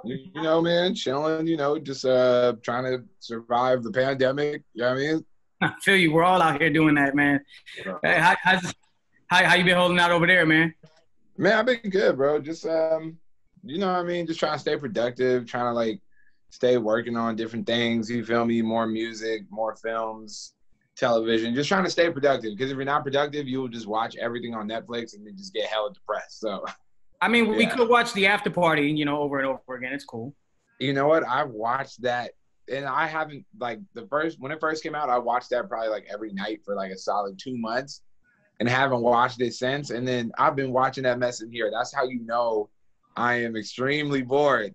You know, man, chilling, just trying to survive the pandemic. You know what I mean? I feel you. We're all out here doing that, man. Hey, how you been holding out over there, man? Man, I've been good, bro. Just you know what I mean? Just trying to stay productive, trying to like stay working on different things. You feel me? More music, more films, television. Just trying to stay productive. Because if you're not productive, you will just watch everything on Netflix and then just get hella depressed. So I mean, we yeah. could watch the after party, over and over again. It's cool. You know what? I watched that, and I haven't like when it first came out. I watched that probably like every night for like a solid 2 months, and haven't watched it since. And then I've been watching that mess in here. That's how you know I am extremely bored.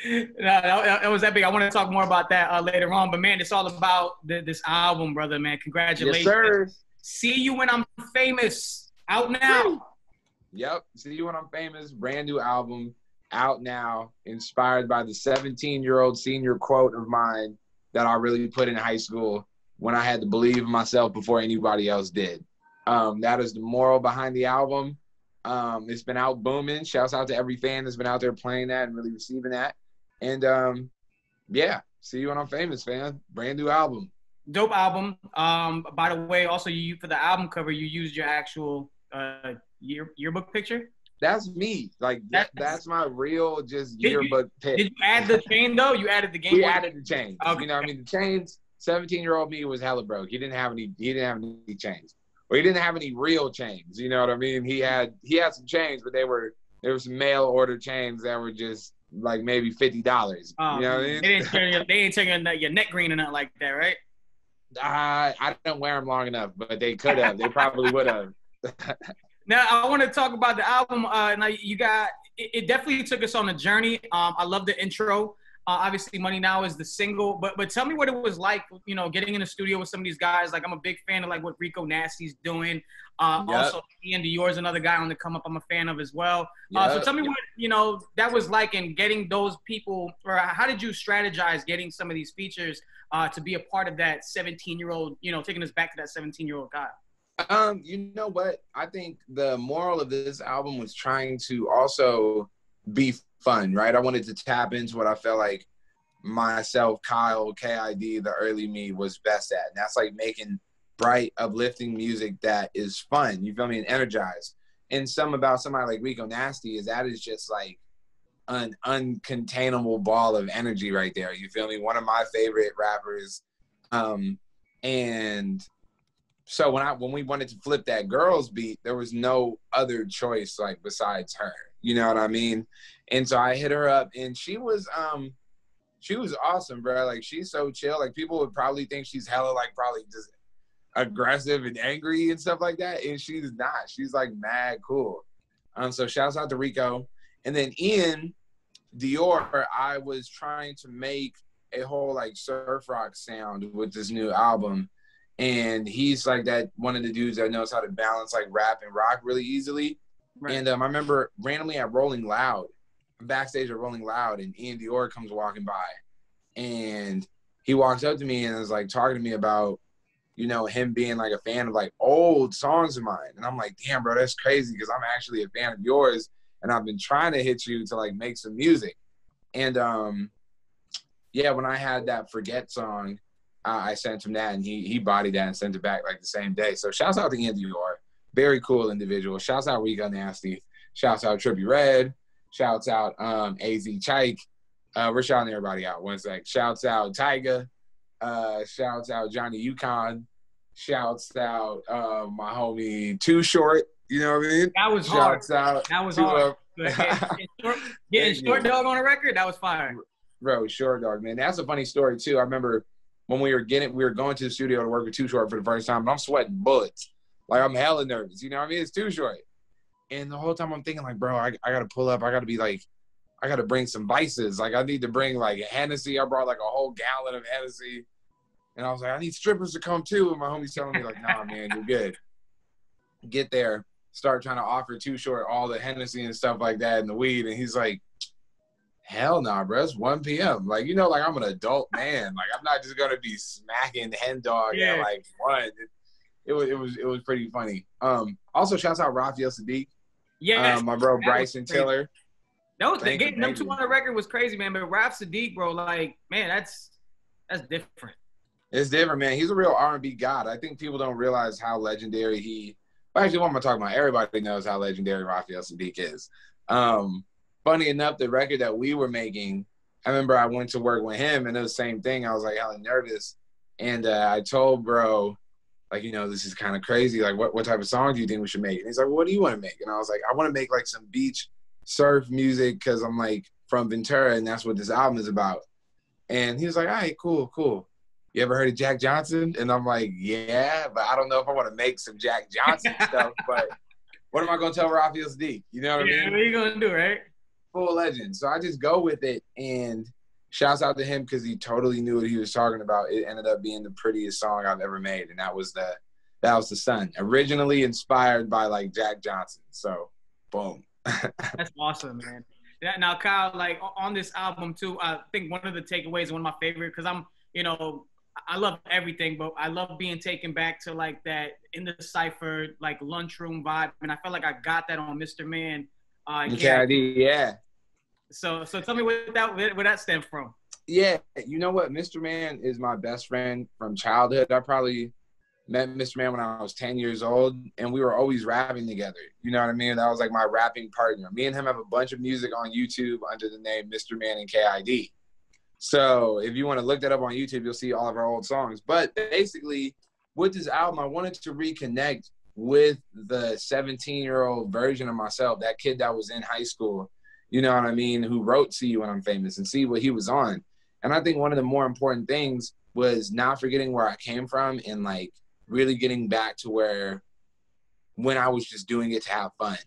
No, that was epic. I want to talk more about that later on. But man, it's all about this album, brother. Man, Yes, congratulations. sir. See You When I'm Famous. Out now. Yep. See You When I'm Famous. Brand new album out now. Inspired by the 17-year-old senior quote of mine that I really put in high school when I had to believe in myself before anybody else did. That is the moral behind the album. It's been out booming. Shouts out to every fan that's been out there playing that and really receiving that. And yeah, See You When I'm Famous, fan. Brand new album. Dope album. By the way, also you for the album cover, you used your actual yearbook picture. That's me. Like that's my real just yearbook pic. Did you add the chain though? You added the game. We added the chains. Okay. You know what I mean? The chains. 17-year-old me was hella broke. He didn't have any chains. Or he didn't have any real chains. You know what I mean? He had some chains, but there were some mail order chains that were just like maybe $50. You know what I mean? They ain't turn your neck green or nothing like that, right? I don't wear them long enough, but they could have. They probably would have. Now I want to talk about the album. Now you got it. Definitely took us on a journey. I love the intro. Obviously, Money Now is the single, but tell me what it was like. Getting in the studio with some of these guys. Like I'm a big fan of like what Rico Nasty's doing. Yep. Also, Ian Dior's another guy on the come up. I'm a fan of as well. Yep. So tell me what that was like in getting those people, or how did you strategize getting some of these features to be a part of that 17-year-old? Taking us back to that 17-year-old guy. You know what? I think the moral of this album was trying to also be fun, right? I wanted to tap into what I felt like myself, Kyle, KID, the early me was best at. And that's like making bright, uplifting music that is fun. You feel me? And energized. And about somebody like Rico Nasty is that is just like an uncontainable ball of energy right there. You feel me? One of my favorite rappers. And so when we wanted to flip that girls beat, there was no other choice like besides her. You know what I mean? And so I hit her up, and she was awesome, bro. Like she's so chill. Like people would probably think she's hella like probably just aggressive and angry and stuff like that, and she's not. She's like mad cool. So shouts out to Rico, and then Ian Dior. I was trying to make a whole like surf rock sound with this new album. And he's like that one of the dudes that knows how to balance like rap and rock really easily. Right. And I remember randomly at Rolling Loud, backstage at Rolling Loud, and Ian Dior comes walking by. And he walks up to me and is like talking to me about, him being like a fan of like old songs of mine. And I'm like, damn, bro, that's crazy because I'm actually a fan of yours. And I've been trying to hit you to like make some music. And yeah, when I had that Forget song, I sent him that, and he bodied that and sent it back like the same day. So shouts out to Ian Dior. Very cool individual. Shouts out Rico Nasty. Shouts out Trippie Redd. Shouts out AZ Chike. We're shouting everybody out. One sec. Shouts out Tyga. Shouts out Johnny Yukon. Shouts out my homie Too Short. You know what I mean? That was shouts hard. Out that was hard. Getting Short Dog on a record, that was fire. Bro, Short Dog, man. That's a funny story too. I remember when we were going to the studio to work with Too Short for the first time, and I'm sweating bullets. Like, I'm hella nervous. You know what I mean? It's Too Short. And the whole time I'm thinking, like, bro, I got to pull up. I got to be like, I got to bring some vices. Like, I need to bring, like, Hennessy. I brought, like, a whole gallon of Hennessy. And I was like, I need strippers to come, too. And my homie's telling me, like, nah, man, you're good. Get there. Start trying to offer Too Short all the Hennessy and stuff like that and the weed. And he's like, hell nah, bro. It's 1 p.m. Like, like I'm an adult man. Like, I'm not just gonna be smacking Hen Dog at like 1. It was pretty funny. Also, shouts out Raphael Sadiq. Yeah. My bro Bryson Tiller. That was Thank you, getting them thank two you. on the record was crazy, man. But Rap Sadiq, bro, like, man, that's different. It's different, man. He's a real R&B god. I think people don't realize how legendary he. Well, actually, what am I talking about? Everybody knows how legendary Raphael Sadiq is. Funny enough, the record that we were making, I remember I went to work with him, and it was the same thing. I was like hella nervous, and I told bro, like, this is kind of crazy. Like, what type of song do you think we should make? And he's like, well, what do you want to make? And I was like, I want to make like some beach surf music because I'm like from Ventura, and that's what this album is about. And he was like, all right, cool, cool. You ever heard of Jack Johnson? And I'm like, yeah, but I don't know if I want to make some Jack Johnson stuff. But what am I going to tell Raphael Sadiq? You know what I mean? What are you going to do, right? Full legend. So I just go with it. And shouts out to him because he totally knew what he was talking about. It ended up being the prettiest song I've ever made. And that was the Sun. Originally inspired by like Jack Johnson. So boom. That's awesome, man. Now, Kyle, like on this album too, I think one of the takeaways, one of my favorite, because I love everything, but I love being taken back to like that in the cypher, like lunchroom vibe, and I felt like I got that on Mr. Man. KID, yeah. So tell me where that stems from. Yeah, you know what? Mr. Man is my best friend from childhood. I probably met Mr. Man when I was 10 years old, and we were always rapping together. You know what I mean? That was like my rapping partner. Me and him have a bunch of music on YouTube under the name Mr. Man and KID. So if you want to look that up on YouTube, you'll see all of our old songs. But basically, with this album, I wanted to reconnect with the 17-year-old version of myself, that kid that was in high school, you know what I mean, who wrote See You When I'm Famous, and see what he was on. And I think one of the more important things was not forgetting where I came from and like really getting back to where when I was just doing it to have fun.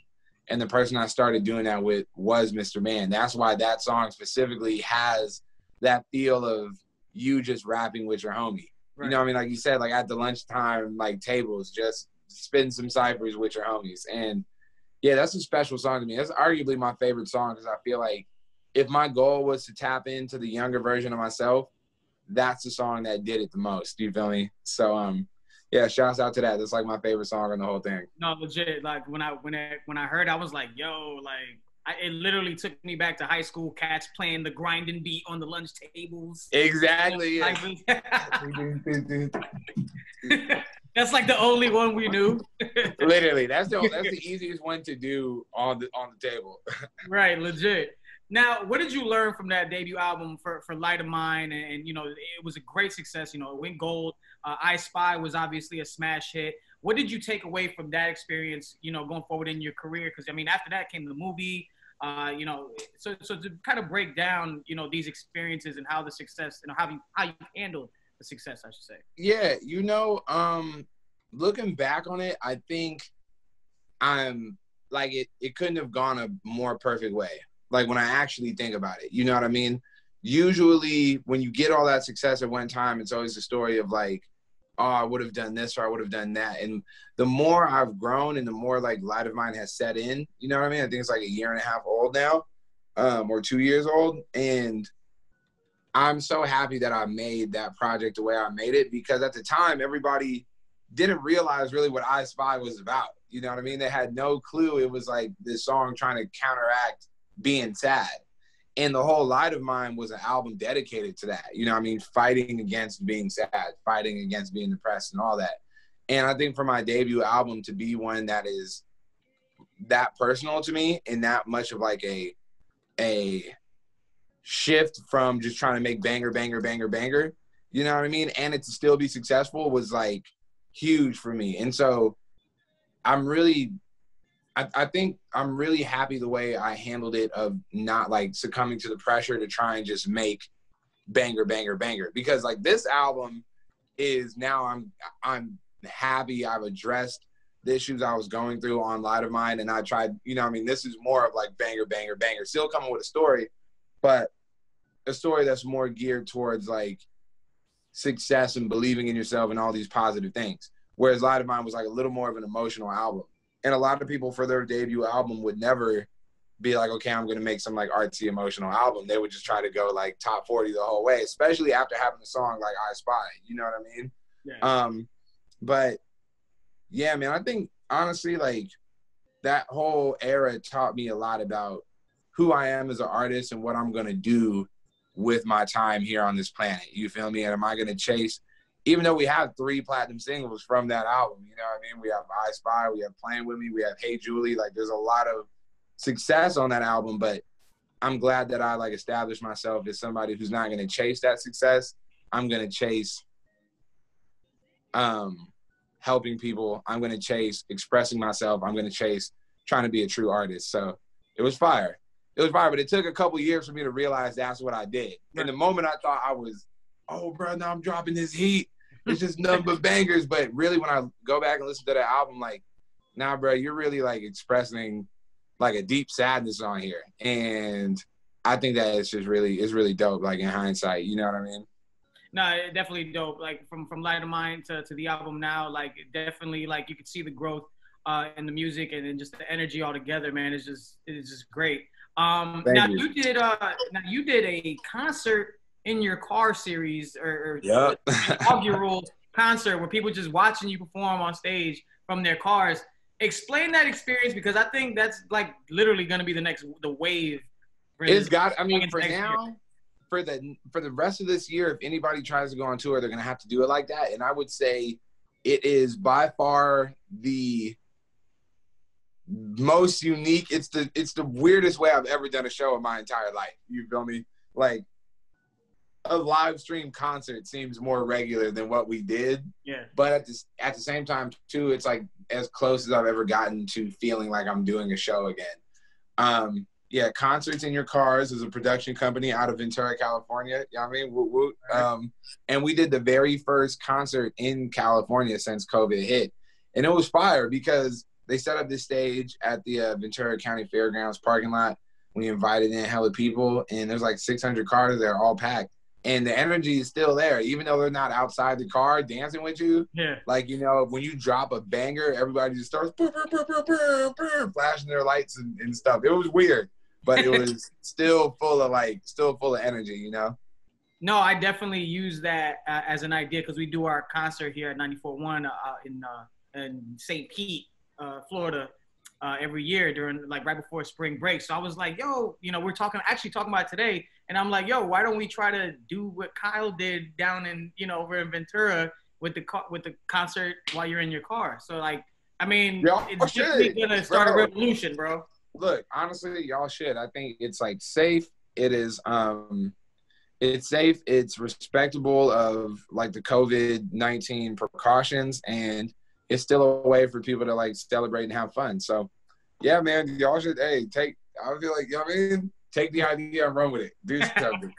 And the person I started doing that with was Mr. Man. That's why that song specifically has that feel of you just rapping with your homie. Right. You know what I mean? Like you said, like at the lunchtime, like tables, just spin some ciphers with your homies. And yeah, that's a special song to me. That's arguably my favorite song because I feel like if my goal was to tap into the younger version of myself, that's the song that did it the most. You feel me? So, yeah, shouts out to that. That's like my favorite song on the whole thing. No, legit. Like when I heard, I was like, yo, like it literally took me back to high school. Cats playing the grinding beat on the lunch tables. Exactly. Yeah. That's like the only one we knew. Literally, that's the easiest one to do on the table. Right, legit. Now, what did you learn from that debut album for Light of Mine? And it was a great success. It went gold. I Spy was obviously a smash hit. What did you take away from that experience, going forward in your career? Because, I mean, after that came the movie, so to kind of break down, these experiences and how the success, how you handled the success, I should say. Yeah, looking back on it, I think I'm like it couldn't have gone a more perfect way. Like when I actually think about it, you know what I mean? Usually when you get all that success at one time, it's always a story of like, oh, I would have done this or I would have done that. And the more I've grown and the more like Light of Mine has set in, you know what I mean? I think it's like 1.5 years old now, or 2 years old. And I'm so happy that I made that project the way I made it, because at the time, everybody didn't realize really what I Spy was about. You know what I mean? They had no clue it was like this song trying to counteract being sad. And the whole Light of Mine was an album dedicated to that. You know what I mean? Fighting against being sad, fighting against being depressed and all that. And I think for my debut album to be one that is that personal to me and that much of like a shift from just trying to make banger, banger, banger, banger, you know what I mean? And it to still be successful was like huge for me. And so I think I'm really happy the way I handled it, of not like succumbing to the pressure to try and just make banger, banger, banger. Because like this album is now I'm happy I've addressed the issues I was going through on Light of Mine, and I tried, this is more of like banger, banger, banger. Still coming with a story, but a story that's more geared towards like success and believing in yourself and all these positive things. Whereas Light of Mine was like a little more of an emotional album. And a lot of people for their debut album would never be like, okay, I'm going to make some like artsy emotional album. They would just try to go like top 40 the whole way, especially after having a song like I Spy, you know what I mean? Yeah. But yeah, man, I think honestly, like that whole era taught me a lot about who I am as an artist and what I'm going to do with my time here on this planet. You feel me? And am I going to chase, even though we have 3 platinum singles from that album, you know what I mean? We have I Spy, we have Playing With Me, we have Hey Julie. Like, there's a lot of success on that album, but I'm glad that I like established myself as somebody who's not going to chase that success. I'm going to chase helping people. I'm going to chase expressing myself. I'm going to chase trying to be a true artist. So it was fire. It was fire, but it took a couple years for me to realize that's what I did. In the moment, I thought I was, oh, bro, now I'm dropping this heat. It's just nothing but bangers. But really, when I go back and listen to that album, like, nah, bro, you're really like expressing like a deep sadness on here. And I think that it's really dope, like in hindsight, you know what I mean? No, definitely dope. Like from Light of Mine to the album now, like definitely like you could see the growth in the music and then just the energy all together, man. It's just great. Now you did a concert in your car series or yep. inaugural concert where people just watching you perform on stage from their cars. Explain that experience, because I think that's like literally going to be the wave. It's got, I mean, for now, for the rest of this year, if anybody tries to go on tour, they're going to have to do it like that. And I would say it is by far the most unique. It's the weirdest way I've ever done a show in my entire life. You feel me? Like, a live stream concert seems more regular than what we did. Yeah. But at the same time too, it's like as close as I've ever gotten to feeling like I'm doing a show again. Yeah, Concerts in Your Cars is a production company out of Ventura, California. You know what I mean? Woot, woot. And we did the very first concert in California since COVID hit. And it was fire because they set up this stage at the Ventura County Fairgrounds parking lot. We invited in hella people, and there's like 600 cars there, all packed. And the energy is still there, even though they're not outside the car dancing with you. Yeah. Like, you know, when you drop a banger, everybody just starts flashing their lights and stuff. It was weird, but it was still full of energy, you know? No, I definitely use that as an idea because we do our concert here at 94.1 in St. Pete, Florida, every year during like right before spring break. So I was like, yo, you know, we're actually talking about it today. And I'm like, yo, why don't we try to do what Kyle did down in, you know, over in Ventura with the concert while you're in your car? So like, I mean, it's definitely gonna start a revolution, bro. Look, honestly, y'all should. I think it's like safe. It is, it's safe. It's respectable of like the COVID-19 precautions, and it's still a way for people to like celebrate and have fun. So, yeah, man, y'all should. Hey, I feel like, you know what I mean? Take the idea and run with it. Do something.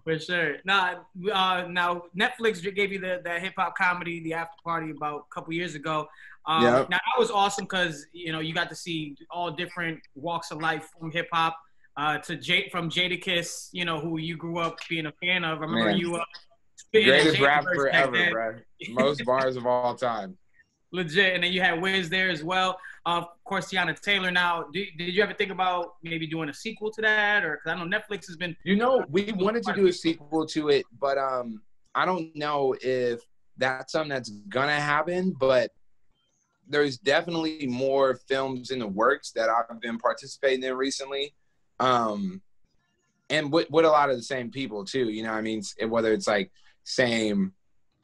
For sure. Now Netflix gave you the hip hop comedy, The After Party, about a couple years ago. Now that was awesome because you know you got to see all different walks of life from hip hop from Jadakiss, you know, who you grew up being a fan of. I remember you greatest rapper ever, bro. Most bars of all time. Legit. And then you had Wiz there as well. Of course, Tiana Taylor. Now, did you ever think about maybe doing a sequel to that? Or because I know Netflix has been. You know, we wanted to do a sequel to it, but I don't know if that's something that's gonna happen. But there's definitely more films in the works that I've been participating in recently, and with a lot of the same people too. You know what I mean? Whether it's like same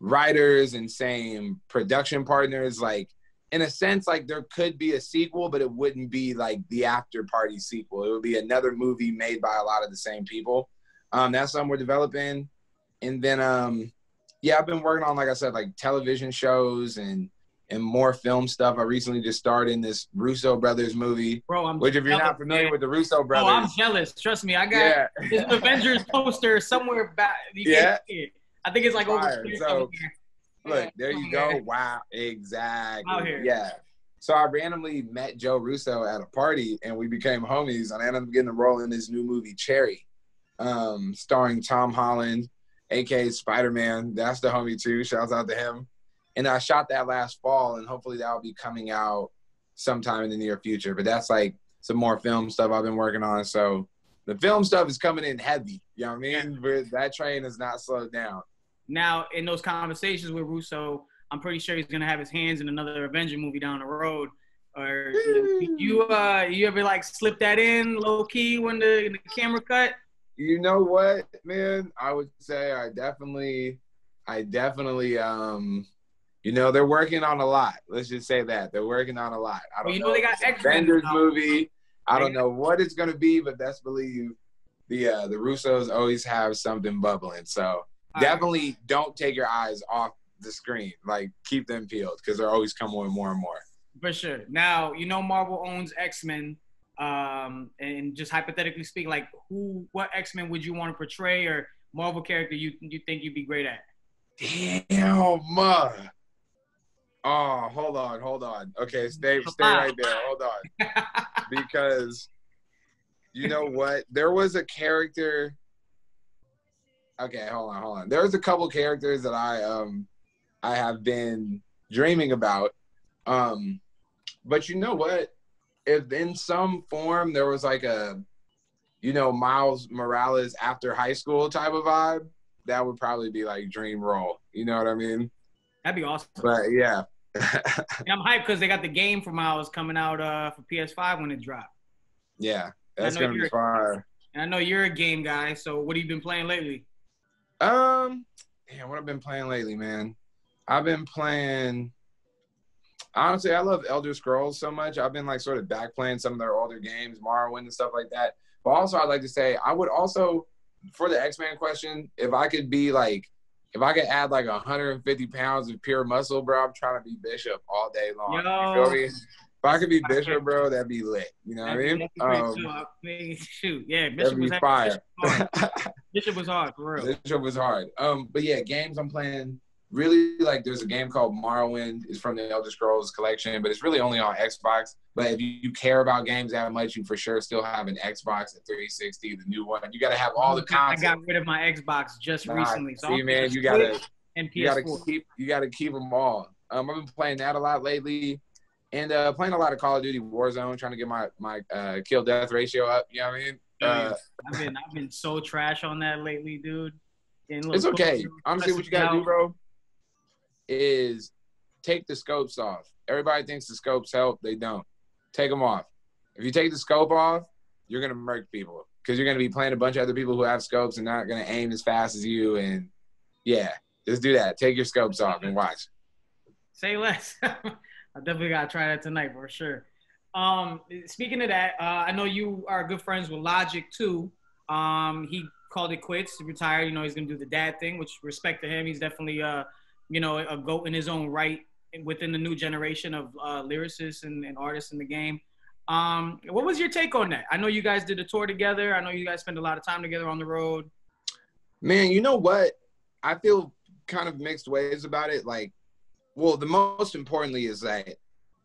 writers and same production partners, like in a sense, like there could be a sequel, but it wouldn't be like the After Party sequel. It would be another movie made by a lot of the same people. That's something we're developing. And then, yeah, I've been working on, like I said, like television shows and more film stuff. I recently just starred in this Russo Brothers movie. Bro, which if you're not familiar with the Russo Brothers. Oh, I'm jealous. Trust me. I got this Avengers poster somewhere back. You can't see it. I think it's like over here. So, look, there you go. Wow, exactly. Yeah. So I randomly met Joe Russo at a party, and we became homies. And I ended up getting a role in this new movie, Cherry, starring Tom Holland, a.k.a. Spider-Man. That's the homie, too. Shouts out to him. And I shot that last fall, and hopefully that will be coming out sometime in the near future. But that's like some more film stuff I've been working on. So the film stuff is coming in heavy. You know what I mean? But that train has not slowed down. Now, in those conversations with Russo, I'm pretty sure he's going to have his hands in another Avenger movie down the road. Or you ever like slip that in low key when the camera cut? You know what, man? I would say I definitely, you know, they're working on a lot. Let's just say that. They're working on a lot. I Well, don't you know know they if got it's an X-Men Avengers now. movie. I don't know what it's going to be, but best believe the Russos always have something bubbling. So definitely don't take your eyes off the screen. Like, keep them peeled because they're always coming with more and more. For sure. Now, you know Marvel owns X-Men. And just hypothetically speaking, like what X-Men would you want to portray or Marvel character you think you'd be great at? Damn. Oh, hold on. Okay, stay right there. Hold on. Because you know what? There was a character. Okay, hold on. There was a couple characters that I have been dreaming about. But you know what? If in some form there was like a, you know, Miles Morales after high school type of vibe, that would probably be like dream role. You know what I mean? That'd be awesome. But yeah. And I'm hyped because they got the game for Miles coming out for PS5 when it dropped. Yeah, that's gonna be fire. And I know you're a game guy, so what have you been playing lately? Damn, what I've been playing lately, man. I've been playing. Honestly, I love Elder Scrolls so much. I've been like sort of back playing some of their older games, Morrowind and stuff like that. But also, I'd like to say I would also, for the X-Men question, if I could add like 150 pounds of pure muscle, bro, I'm trying to be Bishop all day long. Yo, you feel me? If I could be Bishop, bro, that'd be lit. You know what I mean? Shoot, yeah, Bishop was fire. Bishop was hard, for real. Bishop was hard. But yeah, games I'm playing. Really, like, there's a game called Morrowind. It's from the Elder Scrolls collection, but it's really only on Xbox. But if you care about games that much, you for sure still have an Xbox, a 360, the new one. You got to have all the consoles. I got rid of my Xbox just recently. So see, man, you gotta keep them all. I've been playing that a lot lately, and playing a lot of Call of Duty Warzone, trying to get my kill death ratio up. You know what I mean? I've been so trash on that lately, dude. It's okay. Honestly, what you gotta do, bro, is take the scopes off. Everybody thinks the scopes help. They don't. Take them off. If you take the scope off, you're going to murk people because you're going to be playing a bunch of other people who have scopes and not going to aim as fast as you. And, yeah, just do that. Take your scopes off and watch. Say less. I definitely got to try that tonight for sure. Speaking of that, I know you are good friends with Logic, too. He called it quits, retired. You know, he's going to do the dad thing, which respect to him. He's definitely a GOAT in his own right within the new generation of lyricists and artists in the game. What was your take on that? I know you guys did a tour together. I know you guys spent a lot of time together on the road. Man, you know what? I feel kind of mixed ways about it. Like, well, the most importantly is that,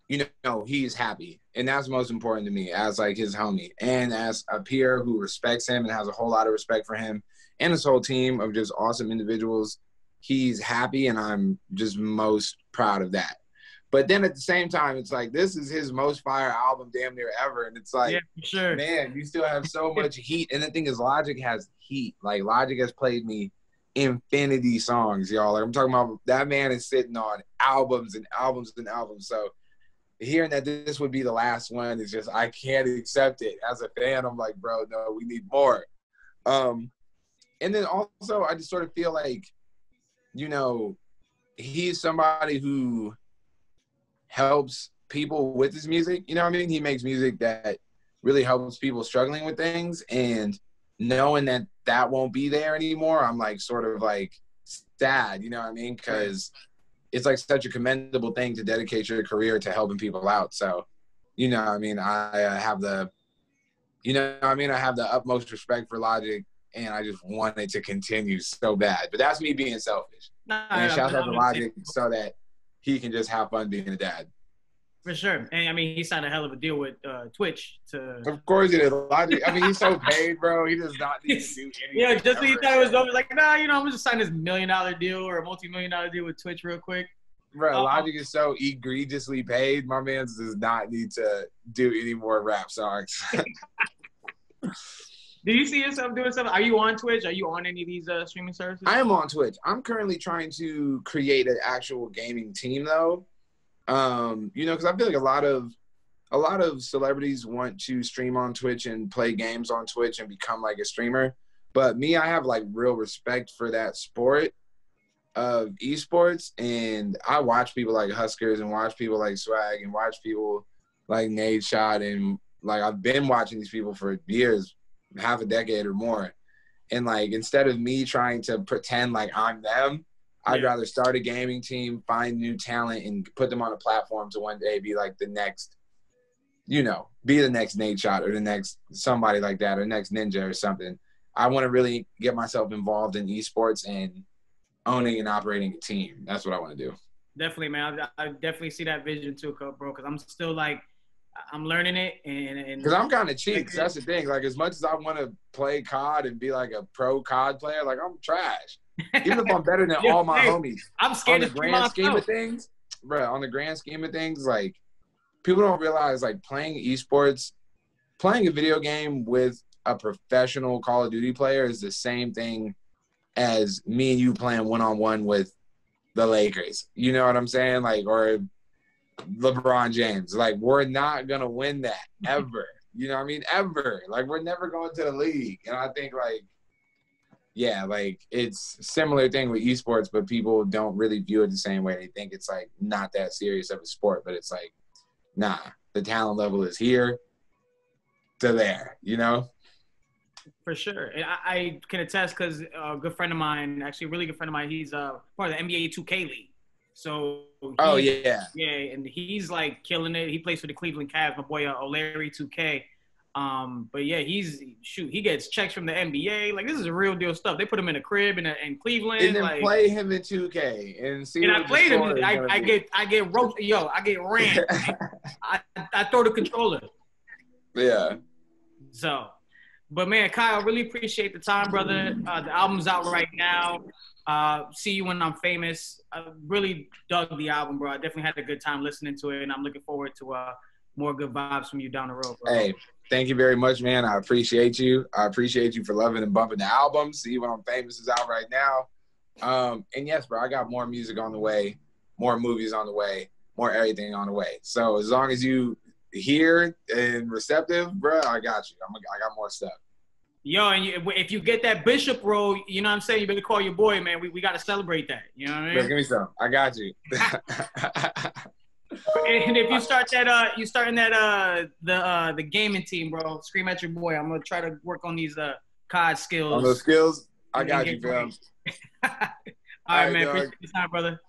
you know, he's happy. And that's most important to me as like his homie and as a peer who respects him and has a whole lot of respect for him and his whole team of just awesome individuals. He's happy, and I'm just most proud of that. But then at the same time, it's like, this is his most fire album damn near ever. And it's like, yeah, for sure. Man, you still have so much heat. And the thing is, Logic has heat. Like, Logic has played me infinity songs, y'all. Like, I'm talking about that man is sitting on albums and albums and albums. So hearing that this would be the last one is just, I can't accept it. As a fan, I'm like, bro, no, we need more. And then also, I just sort of feel like, you know, he's somebody who helps people with his music. You know what I mean? He makes music that really helps people struggling with things. And knowing that that won't be there anymore, I'm like sort of like sad, you know what I mean? Because it's like such a commendable thing to dedicate your career to helping people out. So, you know what I mean? I have the utmost respect for Logic. And I just want it to continue so bad. But that's me being selfish. And shout out to Logic so that he can just have fun being a dad. For sure. And, I mean, he signed a hell of a deal with Twitch. Of course he did. Logic, I mean, he's so paid, bro. He does not need to do anything. Yeah, just when he thought it was over, like, nah, you know, I'm going to sign this $1 million deal or a multi-million-dollar deal with Twitch real quick. Bro, Logic is so egregiously paid. My man does not need to do any more rap songs. Do you see yourself doing something? Are you on Twitch? Are you on any of these streaming services? I am on Twitch. I'm currently trying to create an actual gaming team, though. You know, because I feel like a lot of a lot of celebrities want to stream on Twitch and play games on Twitch and become like a streamer. But me, I have like real respect for that sport of esports, and I watch people like Huskers and watch people like Swag and watch people like Nade Shot, and like I've been watching these people for years, half a decade or more. And like instead of me trying to pretend like I'm them, I'd rather start a gaming team, find new talent, and put them on a platform to one day be like the next, you know, be the next Nade Shot or the next somebody like that or next Ninja or something. I want to really get myself involved in esports and owning and operating a team. That's what I want to do. Definitely, man. I definitely see that vision too, bro. Because I'm still like, I'm learning it, and because I'm kind of cheap. That's the thing. Like, as much as I want to play COD and be like a pro COD player, like I'm trash. Even if I'm better than all my homies. I'm scared on the grand scheme of things, bro. On the grand scheme of things, like people don't realize, like playing esports, playing a video game with a professional Call of Duty player is the same thing as me and you playing one-on-one with the Lakers. You know what I'm saying? Like, or LeBron James. Like, we're not going to win that ever. You know what I mean? Ever. Like, we're never going to the league. And I think, like, yeah, like, it's a similar thing with esports, but people don't really view it the same way. They think it's, like, not that serious of a sport. But it's like, nah, the talent level is here to there, you know? For sure. And I can attest because a good friend of mine, actually a really good friend of mine, he's part of the NBA 2K League. So yeah, and he's like killing it. He plays for the Cleveland Cavs, my boy O'Leary 2K. But yeah, he gets checks from the NBA. Like, this is real deal stuff. They put him in a crib in Cleveland. And then like, play him in 2K and see. And I played him. I get roasted. Yo, I get ran. I throw the controller. Yeah. So. But, man, Kyle, I really appreciate the time, brother. The album's out right now. See You When I'm Famous. I really dug the album, bro. I definitely had a good time listening to it, and I'm looking forward to more good vibes from you down the road, bro. Hey, thank you very much, man. I appreciate you. I appreciate you for loving and bumping the album. See You When I'm Famous is out right now. And, yes, bro, I got more music on the way, more movies on the way, more everything on the way. So as long as you – here and receptive, bro, I got you. I got more stuff. Yo, and if you get that Bishop role, you know what I'm saying, you better call your boy, man. We got to celebrate that. You know what I mean? Bro, give me some. I got you. And if you start that, you starting that the gaming team, bro. Scream at your boy. I'm gonna try to work on these COD skills. On those skills, I got you, bro. All right, man. Appreciate your time, brother.